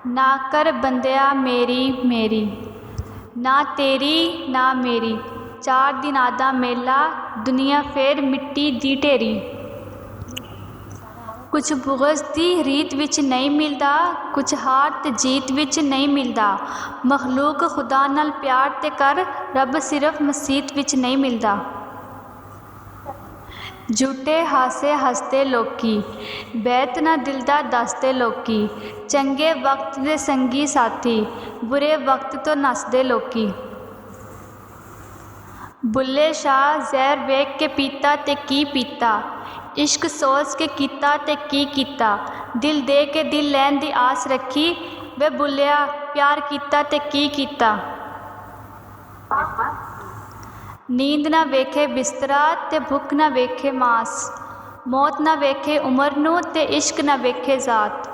ना कर बंदिया मेरी मेरी, ना तेरी ना मेरी, चार दिनां दा मेला, दुनिया फेर मिट्टी दी ढेरी। कुछ बुग़ज़ दी रीत विच नहीं मिलदा, कुछ हार ते जीत विच नहीं मिलदा, मखलूक खुदा नाल प्यार ते कर, रब सिर्फ मसीत विच नहीं मिलदा। झूठे हासे हसदे लोकी, बैत ना दिल दा दसदे लोकी, चंगे वक्त दे संगी साथी, बुरे वक्त तो नसदे लोकी। बुल्ले शाह जहर वेख के पीता ते की पीता, इश्क सोच के कीता ते की कीता, दिल दे के दिल लैन दी आस रखी, वे बुल्लिया प्यार कीता ते की कीता। नींद ना वेखे बिस्तरा ते भुख ना वेखे मास, मौत ना वेखे उमर नू ते इश्क ना वेखे ज़ात,